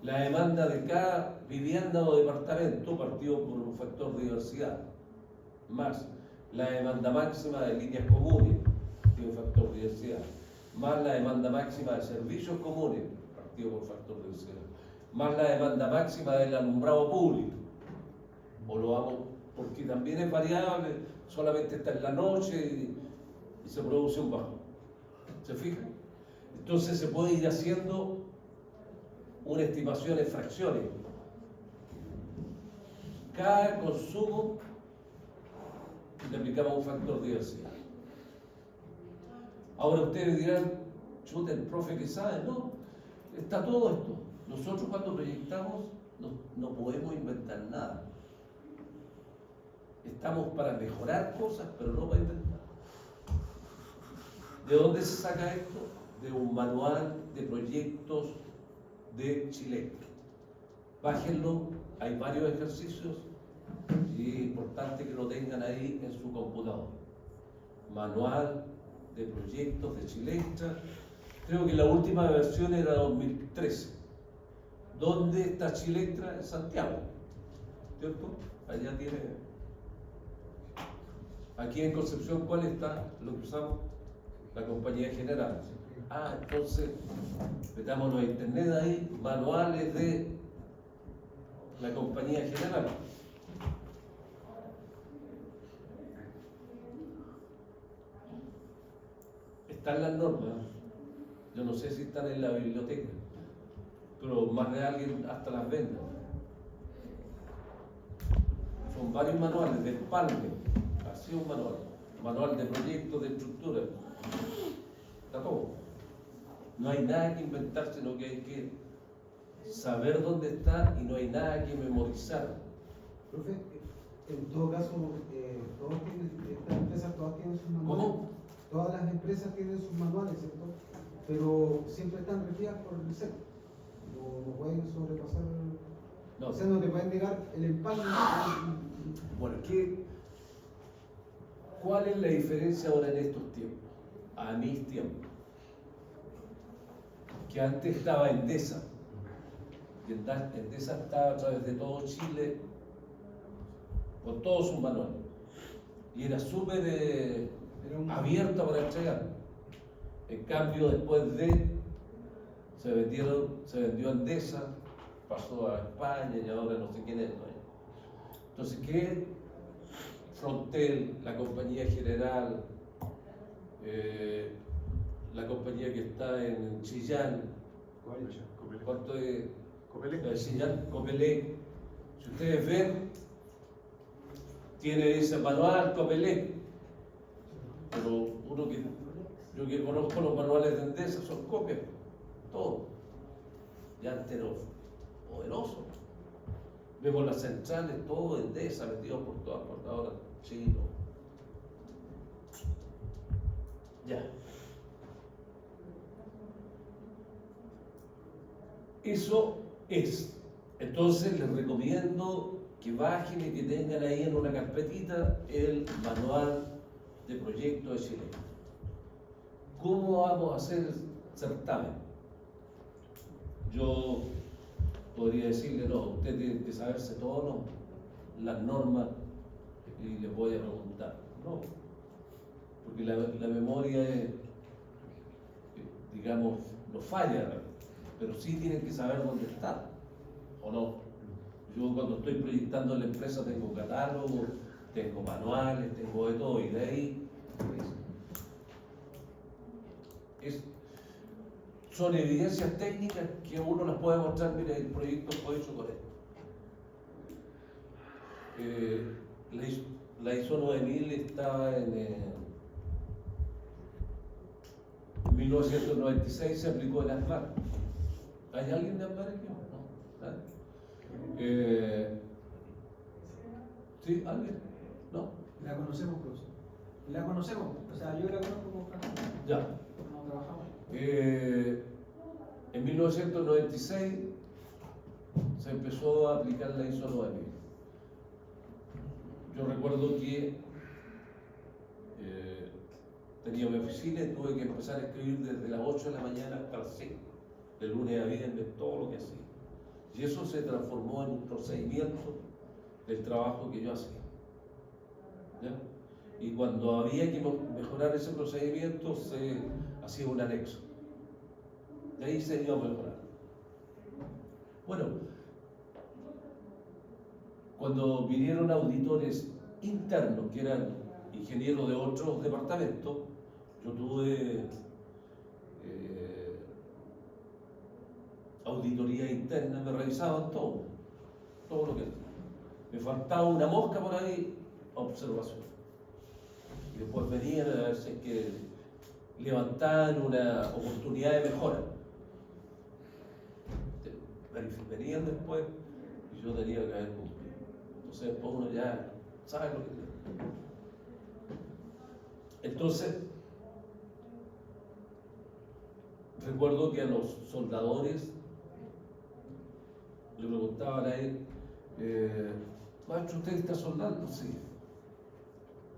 la demanda de cada vivienda o departamento partido por un factor de diversidad. Más la demanda máxima de líneas comunes, partido por factor de diversidad. Más la demanda máxima de servicios comunes, partido por factor de diversidad. Más la demanda máxima del alumbrado público. O lo vamos, porque también es variable, solamente está en la noche y se produce un bajo. ¿Se fijan? Entonces se puede ir haciendo una estimación en fracciones. Cada consumo le aplicamos un factor de diversidad. Ahora ustedes dirán, chuta, el profe que sabe, no, está todo esto. Nosotros cuando proyectamos no podemos inventar nada. Estamos para mejorar cosas, pero no para inventar. ¿De dónde se saca esto? De un manual de proyectos de Chile. Bájenlo, hay varios ejercicios y es importante que lo tengan ahí en su computador. Manual de proyectos de Chilextra. Creo que la última versión era 2013. ¿Dónde está Chilextra? En Santiago, ¿cierto? Allá tiene. Aquí en Concepción, ¿cuál está? Lo que usamos, la compañía general. Ah, entonces, metámonos a internet ahí, manuales de la compañía general. Están las normas, yo no sé si están en la biblioteca, pero más de alguien hasta las vende. Son varios manuales de empalme, así un manual de proyectos, de estructura. Está todo. No hay nada que inventar, sino que hay que saber dónde está y no hay nada que memorizar. Profe, en todo caso, estas empresas todas tienen sus manuales. ¿Cómo? Todas las empresas tienen sus manuales, ¿cierto? Pero siempre están regidas por el CEP. No pueden sobrepasar. No. O sea, no te pueden negar el empalme. Bueno, es que ¿Cuál es la diferencia ahora en estos tiempos? A mis tiempos. Que antes estaba Endesa. Y Endesa estaba a través de todo Chile con todos sus manuales. Y era súper abierta para entregar. En cambio, después se vendió Endesa, pasó a España y ahora no sé quién es el dueño. Entonces, ¿qué? Frontel, la compañía general, la compañía que está en Chillán, ¿cuánto es? Chillán, Copelec. Si ustedes ven, tiene ese manual Copelec, pero yo que conozco los manuales de Endesa son copias, todo. Y antes era poderoso. Vemos las centrales, todo Endesa, metido por todas partes, ahora chino. Ya. Eso es. Entonces les recomiendo que bajen y que tengan ahí en una carpetita el manual de proyecto de Chile. ¿Cómo vamos a hacer el certamen? Yo podría decirle, no, usted tiene que saberse todas las normas y les voy a preguntar. No, porque la memoria es, digamos, no falla, pero sí tienen que saber dónde está, ¿o no? Yo cuando estoy proyectando en la empresa tengo catálogo, tengo manuales, tengo de todo, y de ahí son evidencias técnicas que uno las puede mostrar. Mira, el proyecto fue hecho con esto. La ISO 9000 estaba en 1996, se aplicó en ASMAR. ¿Hay alguien de ASMAR aquí? No. ¿Nadie? ¿Sí? ¿Alguien? ¿No? La conocemos, profesor. La conocemos, o sea, yo la conozco como Fran. Ya. No trabajamos. En 1996 se empezó a aplicar la ISO 9000. Yo recuerdo que tenía mi oficina y tuve que empezar a escribir desde las 8 de la mañana hasta las 5, de lunes a viernes, todo lo que hacía. Y eso se transformó en un procedimiento del trabajo que yo hacía. ¿Ya? Y cuando había que mejorar ese procedimiento, se hacía un anexo. De ahí se iba a mejorar. Bueno, cuando vinieron auditores internos, que eran ingenieros de otros departamentos, yo tuve auditoría interna, me revisaban todo lo que me faltaba una mosca por ahí, observación. Y después venían a ver si es que levantaban una oportunidad de mejora. Venían después y yo tenía que haber cumplido. Entonces después uno ya sabe lo que tiene. Entonces, recuerdo que a los soldadores le preguntaban a él, maestro, ¿usted está soldando? Sí.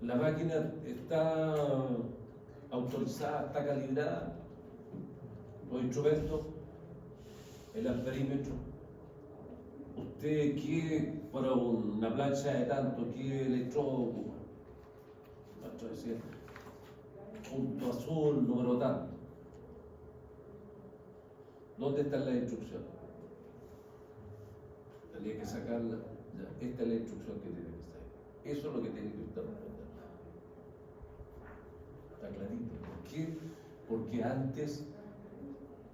La máquina está autorizada, está calibrada, los instrumentos, el amperímetro. ¿Usted qué, para una plancha de tanto, qué electrodo ocupa? El maestro decía, punto azul, número tanto. ¿Dónde están las instrucciones? Tenía que sacarla. Ya, esta es la instrucción que tiene que salir. Eso es lo que tiene que estar responder. Está clarito. ¿Por qué? Porque antes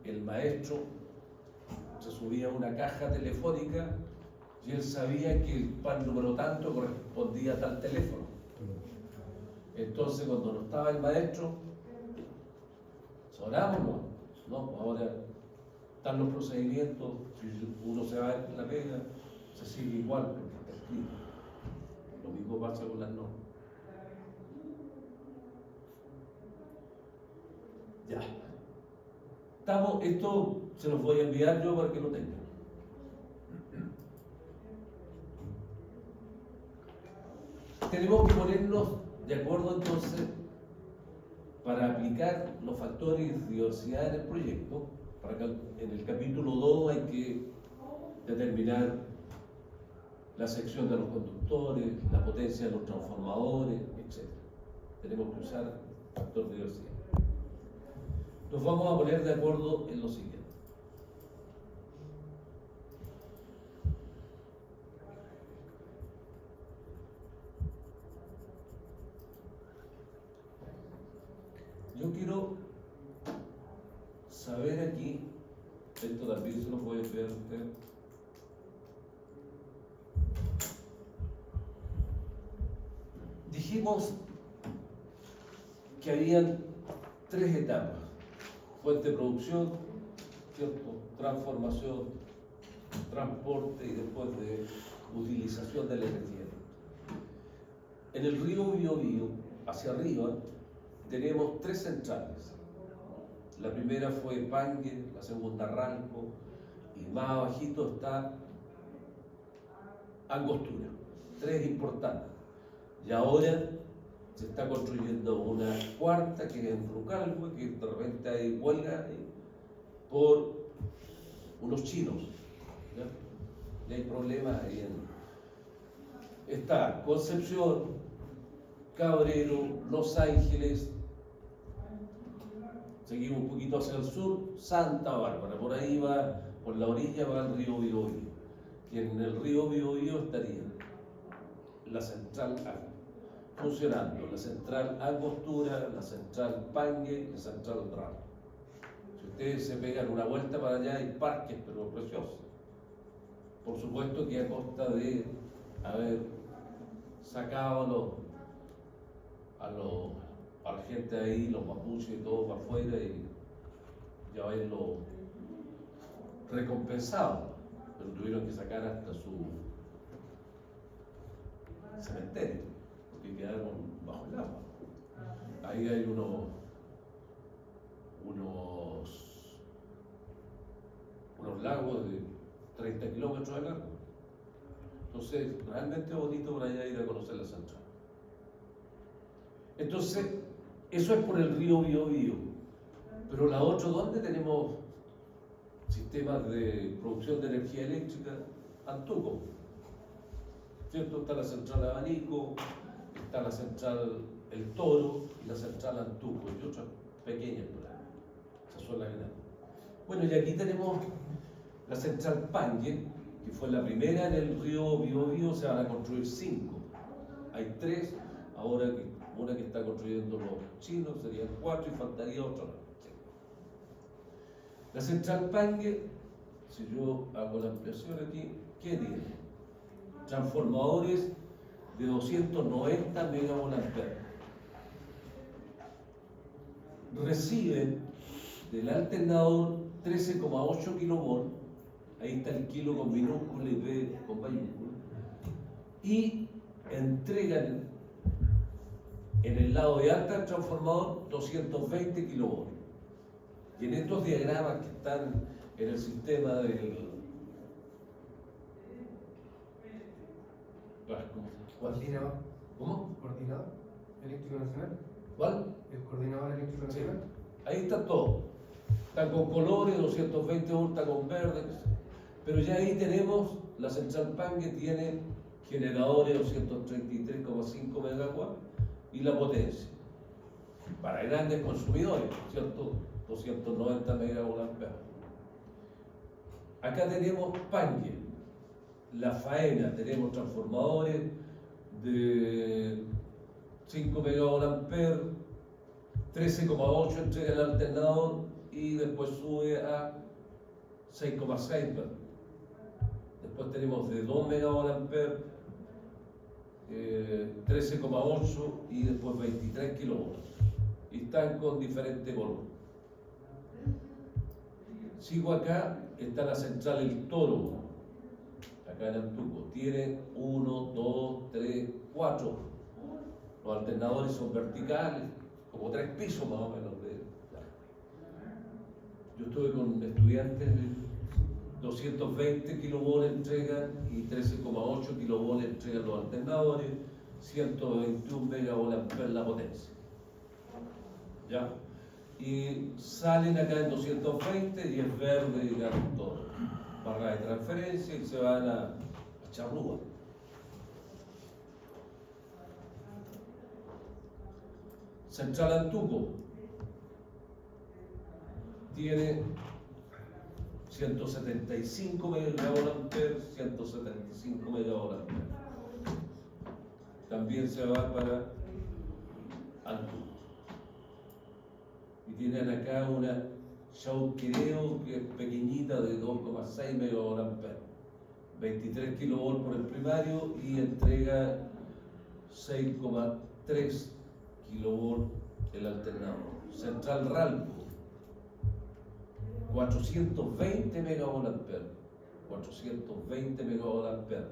el maestro se subía a una caja telefónica y él sabía que el pan número tanto correspondía a tal teléfono. Entonces, cuando no estaba el maestro, sonábamos, ¿no? Ahora están los procedimientos, si uno se va en la pega, se sigue igual porque está escrito. Lo mismo pasa con las normas. Ya. Esto se los voy a enviar yo para que lo tengan. Tenemos que ponernos, De acuerdo entonces, para aplicar los factores de diversidad en el proyecto, en el capítulo 2 hay que determinar la sección de los conductores, la potencia de los transformadores, etc. Tenemos que usar factor de diversidad. Nos vamos a poner de acuerdo en lo siguiente. Yo quiero saber aquí, esto también se lo puede ver usted. Dijimos que habían 3 etapas: fuente de producción, ¿cierto?, transformación, transporte y después de utilización de la energía. En el río Biobío, hacia arriba, tenemos 3 centrales. La primera fue Pangue, la segunda Ranco, y más abajito está Angostura. 3 importantes. Y ahora se está construyendo una cuarta que es en Rucalhue, que de repente hay huelga por unos chinos. ¿Ya? Y hay problemas ahí está Concepción, Cabrero, Los Ángeles, seguimos un poquito hacia el sur, Santa Bárbara, por ahí va, por la orilla va el río Biobío. Y en el río Biobío estaría la central funcionando, la central Angostura, la central Pangue y la central Ranco. Si ustedes se pegan una vuelta para allá, hay parques, pero preciosos. Por supuesto que a costa de haber sacado a la gente ahí, los mapuches y todo para afuera, y ya haberlo recompensado, pero tuvieron que sacar hasta su cementerio, porque quedaron bajo el agua. Ahí hay unos lagos de 30 kilómetros de largo. Entonces, realmente bonito por allá ir a conocer la central. Entonces, eso es por el río Biobío. Pero la otra, ¿dónde tenemos sistemas de producción de energía eléctrica? Antuco. ¿Cierto? Está la central Abanico, está la central El Toro y la central Antuco y otras pequeñas por ahí. Esas son las grandes. Bueno, y aquí tenemos la central Pangue, que fue la primera en el río Biobío. Se van a construir 5. Hay 3, ahora una que está construyendo los chinos, serían 4 y faltaría otra. La central Pangue, si yo hago la ampliación aquí, ¿qué tiene? Transformadores de 290 megavoltamperios. Reciben del alternador 13,8 kilovolt, ahí está el kilo con minúscula y B con mayúscula, y entregan en el lado de alta del transformador 220 kilovolt. Y en estos diagramas que están en el sistema del... ¿Coordinador? ¿Cómo? ¿Coordinador eléctrico nacional? ¿Cuál? ¿El coordinador eléctrico Sí. nacional? Ahí está todo. Está con colores, 220 volts, está con verde, qué sé. Pero ya ahí tenemos, la central Pangue tiene generadores de 233,5 megawatts y la potencia. Para grandes consumidores, ¿cierto? 290 megavolt-ampere. Acá tenemos Pangue, la faena, tenemos transformadores de 5 megavolt-ampere, 13,8 entrega el alternador y después sube a 6,6. Después tenemos de 2 megavolt-ampere, 13,8 y después 23 kilovolts. Y están con diferente volumen. Sigo acá, está la central El Toro, acá en Antuco. Tiene 1, 2, 3, 4. Los alternadores son verticales, como 3 pisos más o menos. Yo estuve con estudiantes de 220 kilovolts entregan y 13,8 kilovolts entregan los alternadores, 121 megavoltampers la potencia. ¿Ya? Y salen acá en 220 y es verde, digamos, todo. Barra de transferencia y se van a Charrúa. Central Antuco tiene 175 megavoltampers, 175 megavoltampers. También se va para Antuco. Y tienen acá una Chauquireo que es pequeñita de 2,6 megavoltampers. 23 kilovolts por el primario y entrega 6,3 kilovolts el alternador. Central Ralco, 420 megavoltampers. 420 megavoltampers.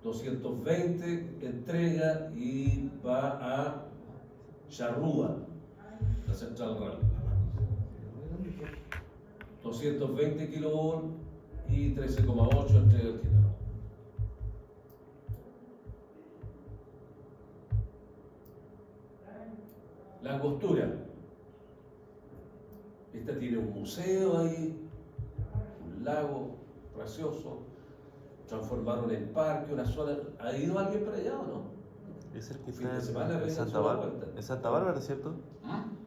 220 entrega y va a Charrúa, la Central Ralco. 220 kilovolts y 13,8 entrega el generador. La Angostura. Esta tiene un museo ahí, un lago precioso. Transformaron el parque, una zona. ¿Ha ido alguien para allá o no? Es el que Fin de está semana, en venga, Santa solo Bárbara. vuelta. ¿En Santa Bárbara, cierto?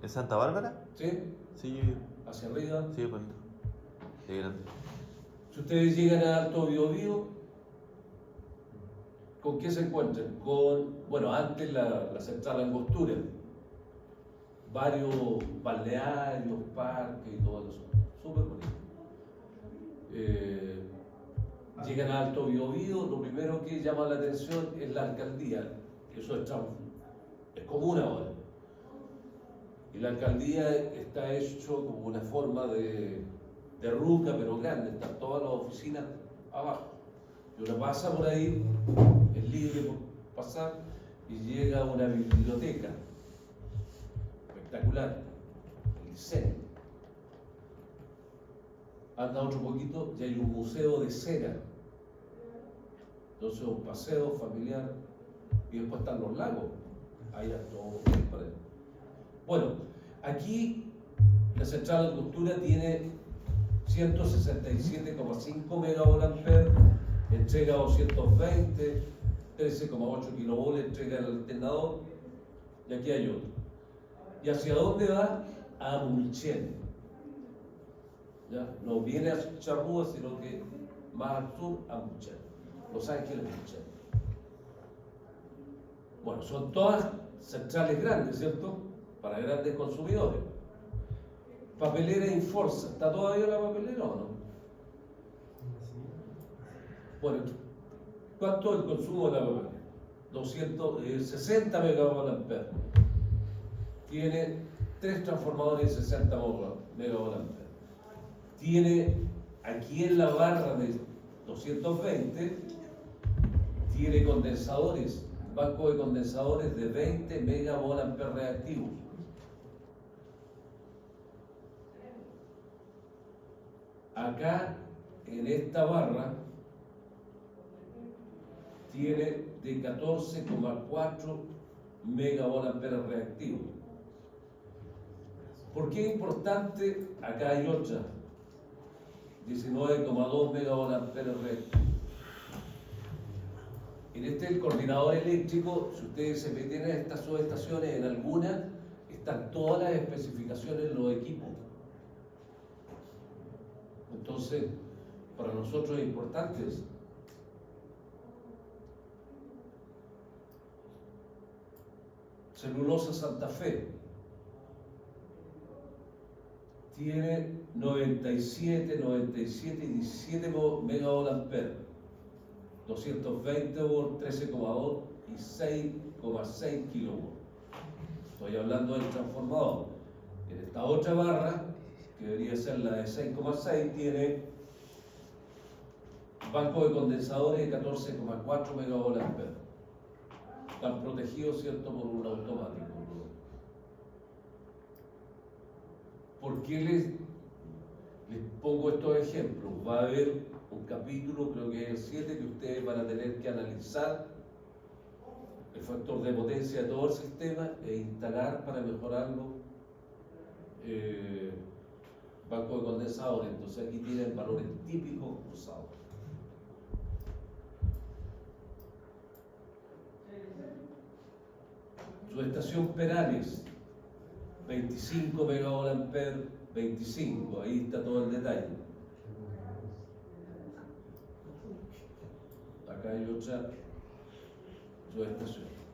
¿En Santa Bárbara? ¿Sí? Sí, Hacia arriba. sí, bonito. Sí, grande. Si ustedes llegan a Alto Biobío, ¿con qué se encuentran? Bueno, antes la central Angostura, varios balnearios, parques y todo eso, súper bonito. Llegan a Alto Biobío, lo primero que llama la atención es la alcaldía, eso es común ahora. Y la alcaldía está hecho como una forma de ruca, pero grande, están todas las oficinas abajo. Y uno pasa por ahí, es libre por pasar, y llega a una biblioteca espectacular, el diseño. Anda otro poquito y hay un museo de cera. Entonces un paseo familiar y después están los lagos. Ahí está todo bien para él. Bueno, aquí la central de Angostura tiene 167,5 megavoltampers, entrega 220, 13,8 kilovolts entrega el alternador, y aquí hay otro. ¿Y hacia dónde va? A Mulchen. ¿Ya? No viene a Charrúa, sino que más al sur a Mulchen. Los Ángeles Mulchen. Bueno, son todas centrales grandes, ¿cierto? Para grandes consumidores. Papelera Inforsa, ¿está todavía la papelera o no? Bueno, ¿cuánto es el consumo de la papelera? 260 megavoltampers. Tiene 3 transformadores de 60 megavoltampers. Tiene aquí en la barra de 220, tiene condensadores, banco de condensadores de 20 megavoltampers reactivos. Acá, en esta barra, tiene de 14,4 megavoltampers reactivos. ¿Por qué es importante? Acá hay otra, 19,2 megavoltampers reactivos. En este el coordinador eléctrico, si ustedes se meten en estas subestaciones, en algunas están todas las especificaciones de los equipos. Entonces, para nosotros es importante eso. Celulosa Santa Fe tiene 97 y 17 megavoltampers, 220 volts, 13,2 y 6,6 kilovolts. Estoy hablando del transformador. En esta otra barra, que debería ser la de 6,6, tiene banco de condensadores de 14,4 megavoltampers. Están protegidos, ¿cierto?, por un automático. ¿Por qué les pongo estos ejemplos? Va a haber un capítulo, creo que es el 7, que ustedes van a tener que analizar el factor de potencia de todo el sistema e instalar para mejorarlo banco de condensadores. Entonces aquí tienen valores típicos usados. Subestación Perales, 25 megavoltampere, 25, ahí está todo el detalle. Acá hay otra subestación.